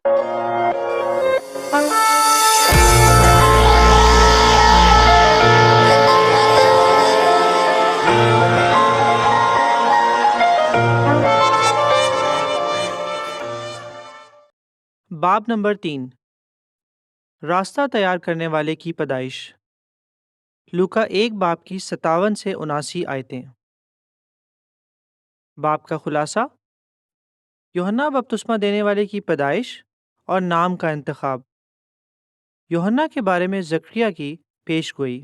باب نمبر 3، راستہ تیار کرنے والے کی پیدائش۔ لوکا 1 باب کی 57 سے 79 آیتیں۔ باب کا خلاصہ: یوحنا بپتسمہ دینے والے کی پیدائش اور نام کا انتخاب۔ یوحنا کے بارے میں زکریا کی پیش گوئی۔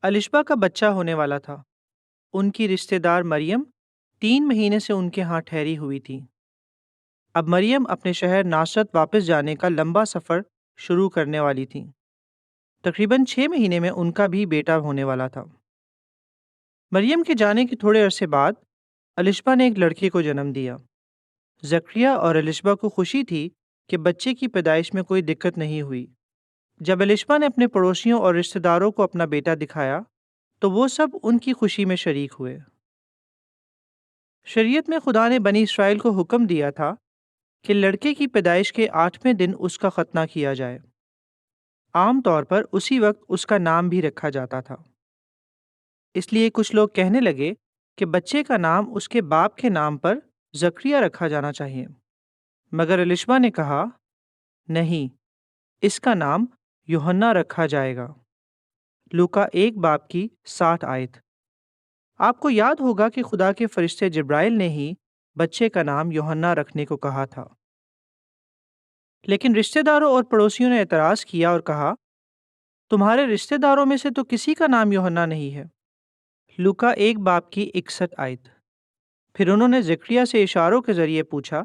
الشبہ کا بچہ ہونے والا تھا۔ ان کی رشتہ دار مریم 3 مہینے سے ان کے ہاں ٹھہری ہوئی تھی۔ اب مریم اپنے شہر ناصرت واپس جانے کا لمبا سفر شروع کرنے والی تھی۔ تقریباً 6 مہینے میں ان کا بھی بیٹا ہونے والا تھا۔ مریم کے جانے کے تھوڑے عرصے بعد الشبہ نے ایک لڑکے کو جنم دیا۔ زکریا اور الشبہ کو خوشی تھی کہ بچے کی پیدائش میں کوئی دقت نہیں ہوئی۔ جب الشبہ نے اپنے پڑوسیوں اور رشتہ داروں کو اپنا بیٹا دکھایا تو وہ سب ان کی خوشی میں شریک ہوئے۔ شریعت میں خدا نے بنی اسرائیل کو حکم دیا تھا کہ لڑکے کی پیدائش کے 8ویں دن اس کا ختنہ کیا جائے۔ عام طور پر اسی وقت اس کا نام بھی رکھا جاتا تھا۔ اس لیے کچھ لوگ کہنے لگے کہ بچے کا نام اس کے باپ کے نام پر زکریا رکھا جانا چاہیے، مگر الشبہ نے کہا نہیں، اس کا نام یوحنا رکھا جائے گا۔ لوکا 1 باب کی 60 آیت۔ آپ کو یاد ہوگا کہ خدا کے فرشتے جبرائیل نے ہی بچے کا نام یوحنا رکھنے کو کہا تھا، لیکن رشتہ داروں اور پڑوسیوں نے اعتراض کیا اور کہا تمہارے رشتہ داروں میں سے تو کسی کا نام یوحنا نہیں ہے۔ لوکا 1 باب کی 61 آیت۔ پھر انہوں نے زکریا سے اشاروں کے ذریعے پوچھا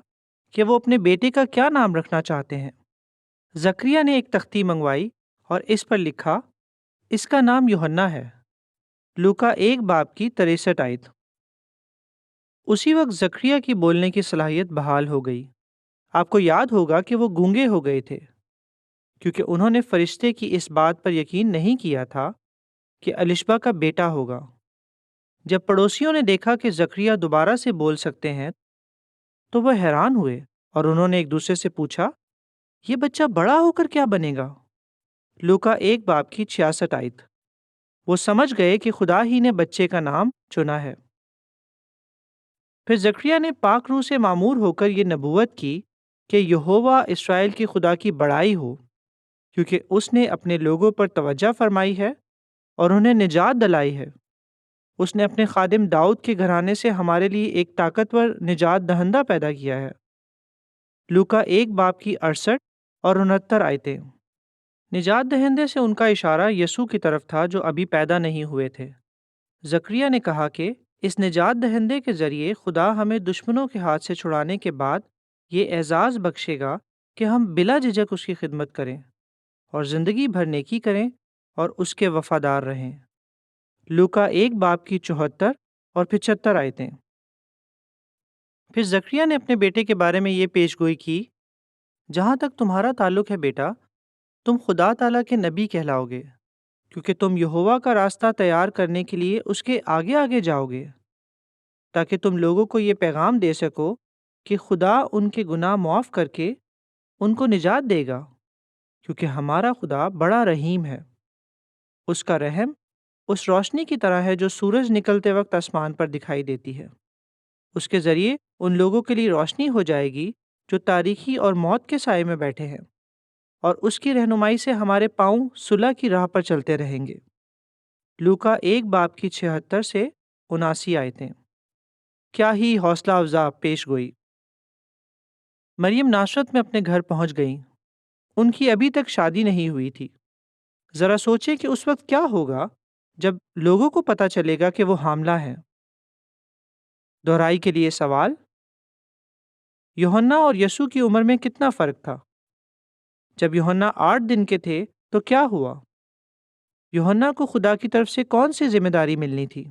کہ وہ اپنے بیٹے کا کیا نام رکھنا چاہتے ہیں۔ زکریا نے ایک تختی منگوائی اور اس پر لکھا اس کا نام یوحنا ہے۔ لوکا 1 باب کی 63 آیت۔ اسی وقت زکریا کی بولنے کی صلاحیت بحال ہو گئی۔ آپ کو یاد ہوگا کہ وہ گونگے ہو گئے تھے کیونکہ انہوں نے فرشتے کی اس بات پر یقین نہیں کیا تھا کہ الشبہ کا بیٹا ہوگا۔ جب پڑوسیوں نے دیکھا کہ زکریا دوبارہ سے بول سکتے ہیں تو وہ حیران ہوئے اور انہوں نے ایک دوسرے سے پوچھا یہ بچہ بڑا ہو کر کیا بنے گا۔ لوکا 1 باب کی 66 آیت۔ وہ سمجھ گئے کہ خدا ہی نے بچے کا نام چنا ہے۔ پھر زکریا نے پاک روح سے معمور ہو کر یہ نبوت کی کہ یہوہ اسرائیل کی خدا کی بڑائی ہو، کیونکہ اس نے اپنے لوگوں پر توجہ فرمائی ہے اور انہیں نجات دلائی ہے۔ اس نے اپنے خادم داؤد کے گھرانے سے ہمارے لیے ایک طاقتور نجات دہندہ پیدا کیا ہے۔ لوکا 1 باب کی 68 اور 69 آیتیں۔ نجات دہندے سے ان کا اشارہ یسوع کی طرف تھا جو ابھی پیدا نہیں ہوئے تھے۔ زکریا نے کہا کہ اس نجات دہندے کے ذریعے خدا ہمیں دشمنوں کے ہاتھ سے چھڑانے کے بعد یہ اعزاز بخشے گا کہ ہم بلا جھجک اس کی خدمت کریں اور زندگی بھر نیکی کریں اور اس کے وفادار رہیں۔ لوکا 1 باب کی 74 اور 75 آیتیں۔ پھر زکریا نے اپنے بیٹے کے بارے میں یہ پیش گوئی کی جہاں تک تمہارا تعلق ہے بیٹا، تم خدا تعالیٰ کے نبی کہلاؤ گے، کیونکہ تم یہوہ کا راستہ تیار کرنے کے لیے اس کے آگے آگے جاؤ گے، تاکہ تم لوگوں کو یہ پیغام دے سکو کہ خدا ان کے گناہ معاف کر کے ان کو نجات دے گا، کیونکہ ہمارا خدا بڑا رحیم ہے۔ اس کا رحم اس روشنی کی طرح ہے جو سورج نکلتے وقت آسمان پر دکھائی دیتی ہے۔ اس کے ذریعے ان لوگوں کے لیے روشنی ہو جائے گی جو تاریکی اور موت کے سائے میں بیٹھے ہیں، اور اس کی رہنمائی سے ہمارے پاؤں صلح کی راہ پر چلتے رہیں گے۔ لوکا 1 باب کی 76 سے 79 آیتیں۔ کیا ہی حوصلہ افزا پیش گوئی۔ مریم ناصرت میں اپنے گھر پہنچ گئیں۔ ان کی ابھی تک شادی نہیں ہوئی تھی۔ ذرا سوچیں کہ اس وقت کیا ہوگا جب لوگوں کو پتہ چلے گا کہ وہ حاملہ ہیں۔ دہرائی کے لیے سوال: یوحنا اور یسوع کی عمر میں کتنا فرق تھا؟ جب یوحنا 8 دن کے تھے تو کیا ہوا؟ یوحنا کو خدا کی طرف سے کون سی ذمہ داری ملنی تھی؟